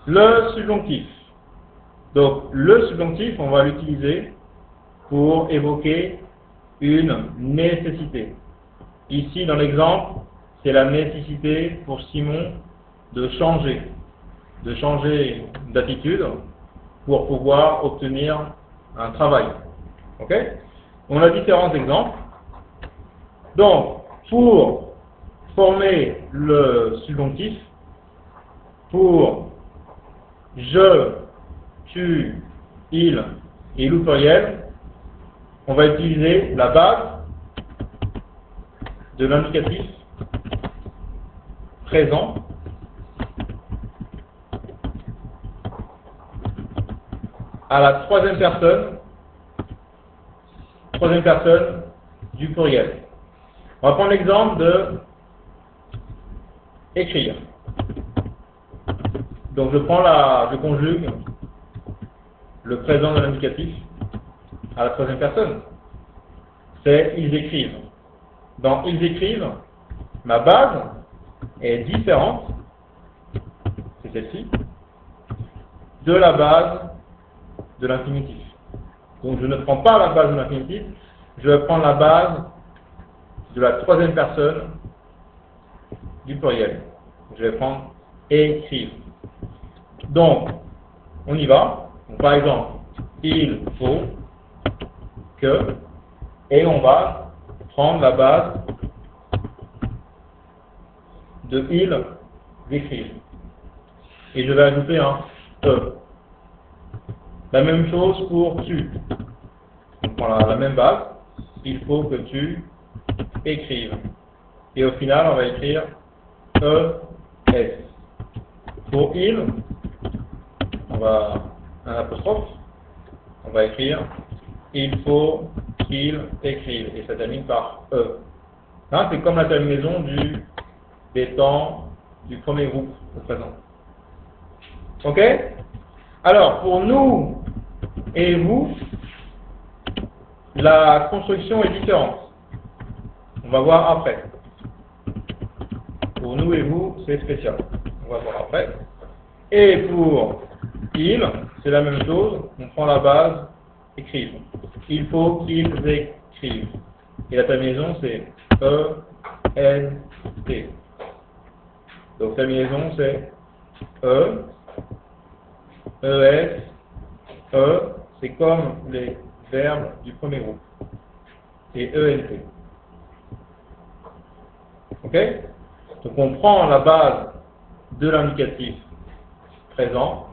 Le subjonctif. Donc, le subjonctif, on va l'utiliser pour évoquer une nécessité. Ici, dans l'exemple, c'est la nécessité pour Simon de changer d'attitude pour pouvoir obtenir un travail. Ok? On a différents exemples. Donc, pour former le subjonctif, pour je, tu, il et le pluriel, on va utiliser la base de l'indicatif présent à la troisième personne du pluriel. On va prendre l'exemple de écrire. Donc je conjugue le présent de l'indicatif à la troisième personne. C'est ils écrivent. Dans ils écrivent, ma base est différente, c'est celle-ci, de la base de l'infinitif. Donc je ne prends pas la base de l'infinitif, je vais prendre la base de la troisième personne du pluriel. Je vais prendre écrire. Donc, on y va. Donc, par exemple, il faut que, et on va prendre la base de ils écrivent. Et je vais ajouter un E. La même chose pour tu. On prend la même base. Il faut que tu écrives. Et au final, on va écrire ES. Pour il, on va un apostrophe. On va écrire il faut qu'il écrive. Et ça termine par E. Hein, c'est comme la terminaison des temps du premier groupe au présent. Ok? Alors, pour nous et vous, la construction est différente. On va voir après. Pour nous et vous, c'est spécial. On va voir après. Et pour il, c'est la même chose. On prend la base, écrivent. Il faut qu'ils écrivent. Et la terminaison, c'est E-N-T. Donc, terminaison, c'est E, E-S, E, c'est comme les verbes du premier groupe. Et E-N-T. Ok? Donc, on prend la base de l'indicatif présent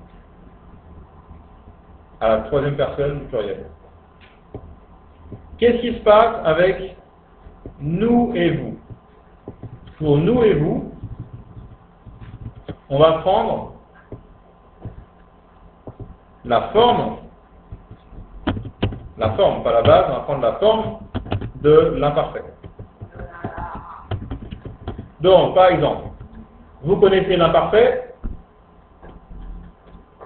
à la troisième personne du pluriel. Qu'est-ce qui se passe avec nous et vous? Pour nous et vous, on va prendre la forme, pas la base, on va prendre la forme de l'imparfait. Donc, par exemple, vous connaissez l'imparfait.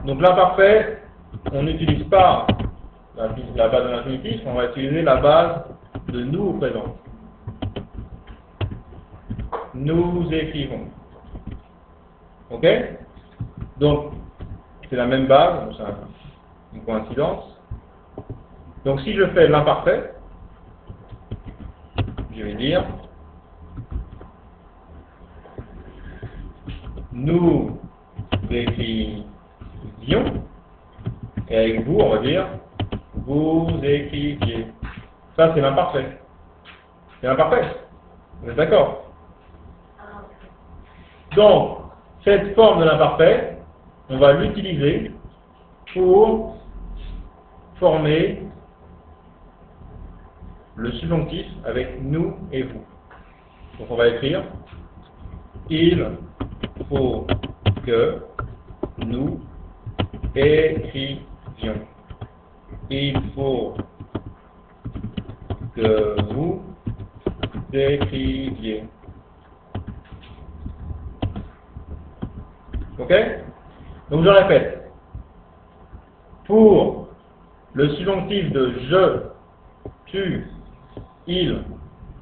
Donc, l'imparfait, on n'utilise pas la base de l'infinitif, on va utiliser la base de nous au présent. Nous écrivons. Ok? Donc, c'est la même base, donc c'est une coïncidence. Donc, si je fais l'imparfait, je vais dire nous écrivions, et avec vous, on va dire vous écriviez. Ça, c'est l'imparfait. C'est l'imparfait. Vous êtes d'accord? Donc, cette forme de l'imparfait, on va l'utiliser pour former le subjonctif avec nous et vous. Donc, on va écrire il faut que nous écrivions. Il faut que vous écriviez. Ok? Donc je répète. Pour le subjonctif de je, tu, il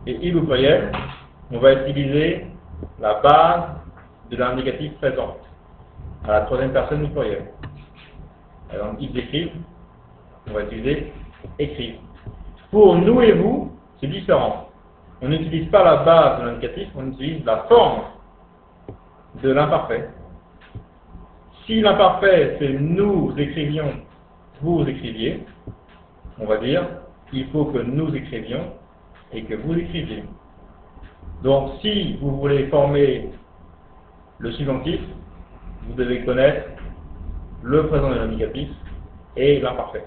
et il au pluriel, on va utiliser la base de l'indicatif présent. à la troisième personne du pluriel. Par exemple, ils écrivent, on va utiliser écrivent. Pour nous et vous, c'est différent. On n'utilise pas la base de l'indicatif, on utilise la forme de l'imparfait. Si l'imparfait, c'est nous écrivions, vous écriviez, on va dire, il faut que nous écrivions et que vous écriviez. Donc, si vous voulez former le subjonctif, vous devez connaître le présent de l'indicatif et l'imparfait.